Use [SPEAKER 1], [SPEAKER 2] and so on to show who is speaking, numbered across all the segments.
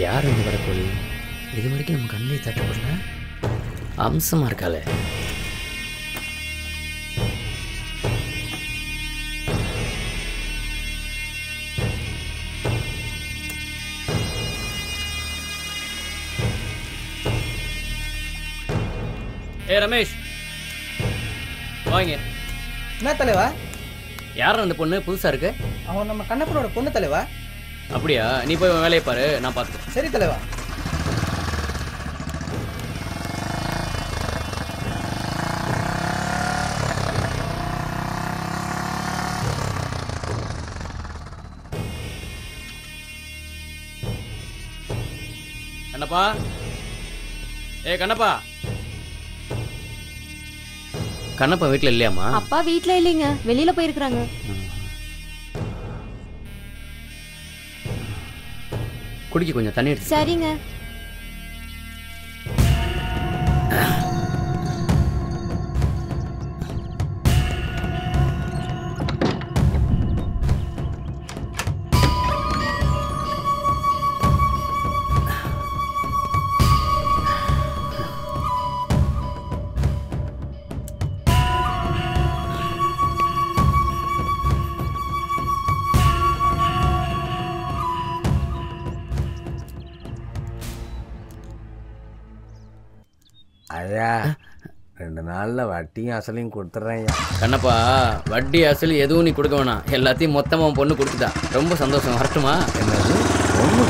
[SPEAKER 1] யார் இந்த கடற்கோழி? இது வரைக்கும் நம்ம கண்ணிலே தட்டப்படல. அம்சமாக இருக்காளே.
[SPEAKER 2] ஏ ரமேஷ், வாங்க.
[SPEAKER 3] என்ன தலைவா?
[SPEAKER 2] யாரும் அந்த பொண்ணு புதுசாக இருக்கு?
[SPEAKER 3] அவன் நம்ம கண்ணப்பனோட பொண்ணு தலைவா.
[SPEAKER 2] அப்படியா? நீ போய் வேலையை பாரு, நான் பார்த்துக்கிறேன்.
[SPEAKER 3] சரி தலைவா.
[SPEAKER 2] கண்ணப்பா, ஏ கண்ணப்பா. கண்ணப்பா வீட்டில் இல்லையாம்மா?
[SPEAKER 4] அப்பா வீட்டில் இல்லைங்க, வெளியில போயிருக்கிறாங்க.
[SPEAKER 2] குடிக்க கொஞ்சம் தண்ணி எடுத்து.
[SPEAKER 4] சரிங்க.
[SPEAKER 5] ஐயா 2 நாளில் வட்டியும் அசலையும் கொடுத்துட்றேன்.
[SPEAKER 2] கண்ணப்பா, வட்டி அசல் எதுவும் நீ கொடுக்க வேணாம், எல்லாத்தையும் மொத்தமாக பொண்ணு கொடுத்துட்டா. ரொம்ப சந்தோஷம். வரட்டுமா?
[SPEAKER 5] என்னது பொண்ணு?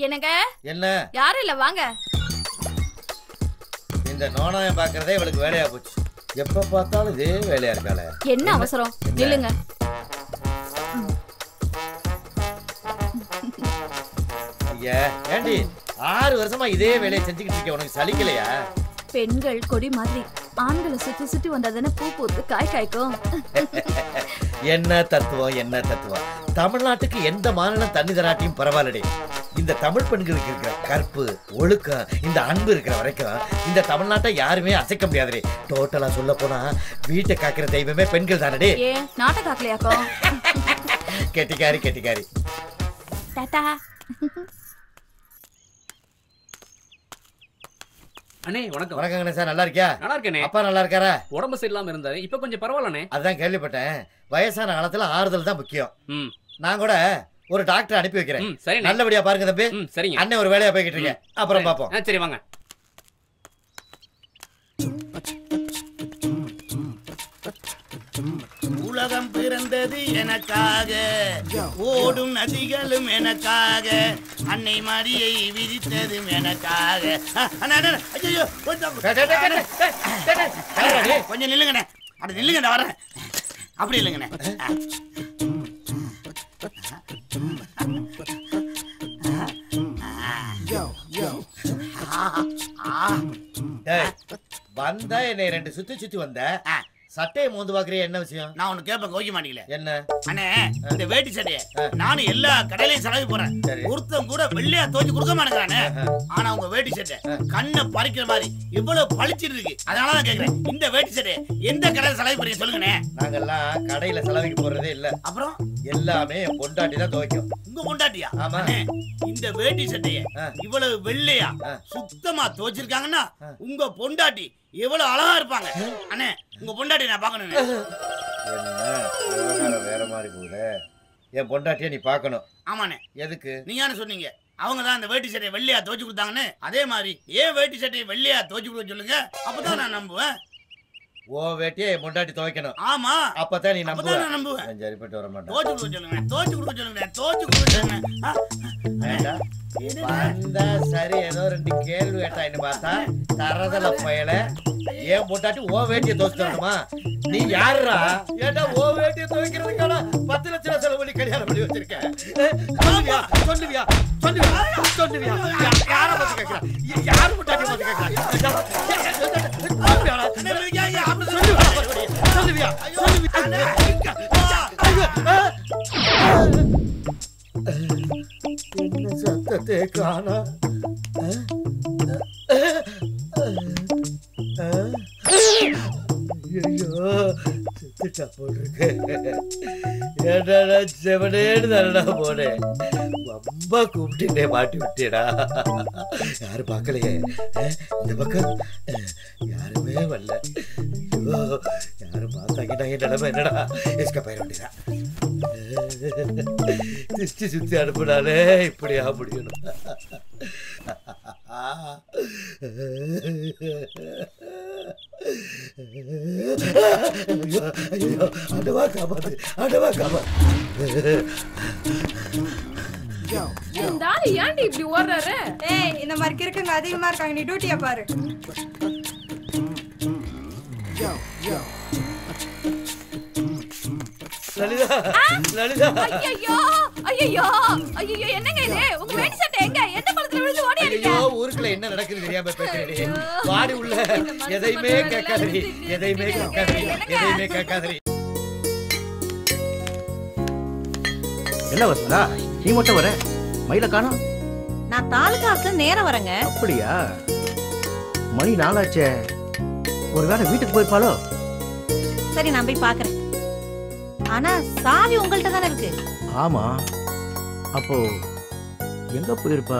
[SPEAKER 6] என்னங்க?
[SPEAKER 7] என்ன?
[SPEAKER 6] யாரும் இல்ல, வாங்க.
[SPEAKER 7] இந்த நோனாயம் பாக்குறதே இவளுக்கு வேலையா போச்சு. எப்ப பார்த்தாலும் இதே வேலையா இருக்காளே.
[SPEAKER 6] என்ன அவசரம்? நில்லுங்க.
[SPEAKER 7] ஐயா, ஏண்டி 6 வருஷமா இதே வேலையை செஞ்சுக்கிட்டு இருக்க, உனக்கு சலிக்கலையா?
[SPEAKER 6] பெண்கள் கொடி மாதிரி ஆண்களை சுத்தி சுத்தி வந்தாதானே பூ பூத்து காய் காய்க்கும்.
[SPEAKER 7] என்ன தத்துவம், என்ன தத்துவம். தமிழ்நாட்டுக்கு எந்த மாநிலம் தண்ணி தராட்டியும் பரவாயில்லடி. இந்த தமிழ் பெண்களுக்கு இருக்கிற கற்பு, ஒழுக்கம், இந்த அன்பு இருக்கிற வரைக்கும் இந்த தமிழ்நாட்டை யாருமே அசைக்க முடியாதுடி. டோட்டலா சொல்ல போனா வீட்டை காக்கிற தெய்வமே பெண்கள் தானடி.
[SPEAKER 6] ஏன் நாட்டை காக்கலையாக்கோ?
[SPEAKER 7] கெட்டிக்காரி கெட்டிக்காரி.
[SPEAKER 6] டாடா.
[SPEAKER 2] அண்ணே வணக்கம்.
[SPEAKER 7] வணக்கங்கண்ணே சார், நல்லா இருக்கியா?
[SPEAKER 2] நல்லா இருக்கேனே.
[SPEAKER 7] அப்பா நல்லா இருக்காரா?
[SPEAKER 2] உடம்பு சரியில்லாம இருந்தாரு, இப்ப கொஞ்சம் பரவாயில்லண்ணே.
[SPEAKER 7] அதான் கேள்விப்பட்டேன். வயசான காலத்துல ஆறுதல் தான் முக்கியம். நான் கூட ஒரு டாக்டர் அனுப்பி வைக்கிறேன்.
[SPEAKER 2] சரி,
[SPEAKER 7] நல்லபடியா பாருங்க தம்பி.
[SPEAKER 2] சரிங்க.
[SPEAKER 7] அண்ணன் ஒரு வேலையா போய்கிட்டு இருக்கேன், அப்புறம் பாப்போம்.
[SPEAKER 2] சரி வாங்க.
[SPEAKER 8] உலகம் பிறந்தது எனக்காக, ஓடும் நதிகளும் எனக்காக, அன்னை மரியை விதித்ததும் எனக்காக. கொஞ்சம் நில்லுங்கண்ணே, அப்படி நில்லுங்கண்ணே, வரேன். அப்படி இல்லைங்கண்ணே.
[SPEAKER 7] வந்தா என்னை 2 சுத்தி சுத்தி வந்த, சட்டையை மோந்து பாக்குறிய, என்ன விஷயம்?
[SPEAKER 8] நான் ஒண்ணு கேட்பேன், கோவிக்க மாட்டீங்களே.
[SPEAKER 7] என்ன?
[SPEAKER 8] அண்ணே, இந்த வேட்டி சட்டையை நானும் எல்லா கடையிலையும் செலவு போறேன், ஒருத்தன் கூட வெள்ளையா தோச்சு கொடுக்க மாட்டேங்கிறானே. ஆனா உங்க வேட்டி சட்டை கண்ணை பறிக்கிற மாதிரி இவ்வளவு பளிச்சிட்டு இருக்கு. அதனாலதான் கேக்குறேன், இந்த வேட்டி சட்டையை எந்த கடையில செலவு போறீங்க சொல்லுங்கண்ணே.
[SPEAKER 7] நாங்கெல்லாம் கடையில செலவுக்கு போறதே இல்ல.
[SPEAKER 8] அப்புறம்
[SPEAKER 7] எல்லாமே என் பொண்டாட்டி தான் துவைக்கும்.
[SPEAKER 8] உங்க பொண்டாட்டியா?
[SPEAKER 7] ஆமா.
[SPEAKER 8] இந்த வேட்டி சட்டையை இவ்வளவு வெள்ளையா சுத்தமா துவைச்சிருக்காங்கன்னா உங்க பொண்டாட்டி எவ்வளவு அழகா இருப்பாங்க. அண்ணே, உங்க பொண்டாட்டி நான் பாக்கணும்.
[SPEAKER 7] என்ன வேற மாதிரி போகுது? என் பொண்டாட்டியை நீ பாக்கணும்.
[SPEAKER 8] ஆமாண்ணே.
[SPEAKER 7] எதுக்கு?
[SPEAKER 8] நீங்க சொல்றீங்க அவங்க தான் அந்த வேட்டி சட்டையை வெள்ளையா துவைச்சு கொடுத்தாங்கன்னு. அதே மாதிரி ஏன் வேட்டி சட்டையை வெள்ளையா துவைச்சு கொடுக்க சொல்லுங்க, அப்பதான் நான் நம்புவேன்.
[SPEAKER 7] ஓ வேட்டியை என் பொண்டாட்டி துவைக்கணும்.
[SPEAKER 8] ஆமா,
[SPEAKER 7] அப்பதான் நீ நம்புவ.
[SPEAKER 8] நான் நம்புவேன்.
[SPEAKER 7] சரிப்பட்டு வர மாட்டேன்.
[SPEAKER 8] துவைச்சு கொடுக்க சொல்லுங்க, துவைச்சு கொடுக்க சொல்லுங்க, துவைச்சு கொடுக்க சொல்லுங்க.
[SPEAKER 7] வந்தா சரி, ஏதோ 2 கேள்வி கேட்டாயின்னு பார்த்தா தரதல பயல. ஏன் பொண்டாட்டி ஓ வேட்டியை துவைச்சு தரணுமா? நீ யாருடா? ஏண்டா ஓ வேட்டியை துவைக்கிறதுக்கான 10 லட்சம் செலவு பண்ணி கல்யாணம் பண்ணி வச்சிருக்க? சொல்லுவியா சொல்லுவியா சொல்லுவியா சொல்லுவியா? யாரை பத்தி கேட்கிறா? யாரு பொண்டாட்டி பத்தி கேட்கிறா? சொல்லுவியா என்ன சத்தத்தை காணா? ஐயோ செத்துட்டா போட்டிருக்கு. ஏன்டா செவனேன்னு தானடா போனேன். அம்மா கூப்பிட்டுட்டே மாட்டி விட்டேடா. யாரும் பார்க்கலையே. இந்த பக்கம் யாருமே வரல. ஐயோ யாரும் பார்த்தாங்கன்னா என் நிலைமை என்னடா? எஸ்கேப் ஆயிட வேண்டியதா. திருச்சி சுத்தி அனுப்புனாலே இப்படியா முடியணும். ஐயோ அடவா காப்பாத்து, அடவா காப்பாத்து.
[SPEAKER 6] இந்த ஆளு ஏன்டி இப்படி ஓடுறாரு?
[SPEAKER 9] ஏய் இந்த மாதிரி இருக்குங்க அதிகமா இருக்காங்க, நீ டியூட்டியை பாரு.
[SPEAKER 7] லலிதா லலிதா
[SPEAKER 6] ஐயோ ஐயோ ஐயோ என்னங்க இது? உங்க வேட்டி சட்டை எங்க? எந்த பழத்துல விழுந்து ஓடியாரீங்க?
[SPEAKER 7] ஐயோ ஊருக்குள்ள என்ன நடக்குது தெரியாம பேசுறேடி. வாடி உள்ள எதையுமே கேட்காதடி, எதையுமே கேட்காதடி, எதையுமே கேட்காதடி.
[SPEAKER 10] என்ன வசந்தா நீ மட்டும் வர? மயில காணோம்.
[SPEAKER 9] நான் தாலுகா ஆஃபீஸ்ல நேரம் வரேங்க.
[SPEAKER 10] அப்படியா? மணி 4 ஆச்சே. ஒருவேளை வீட்டுக்கு போயிருப்பாளோ?
[SPEAKER 9] சரி நான் போய் பாக்குறேன். ஆனா சாவி உங்கள்ட்ட தானே இருக்கு.
[SPEAKER 10] ஆமா. அப்போ எங்க போயிருப்பா?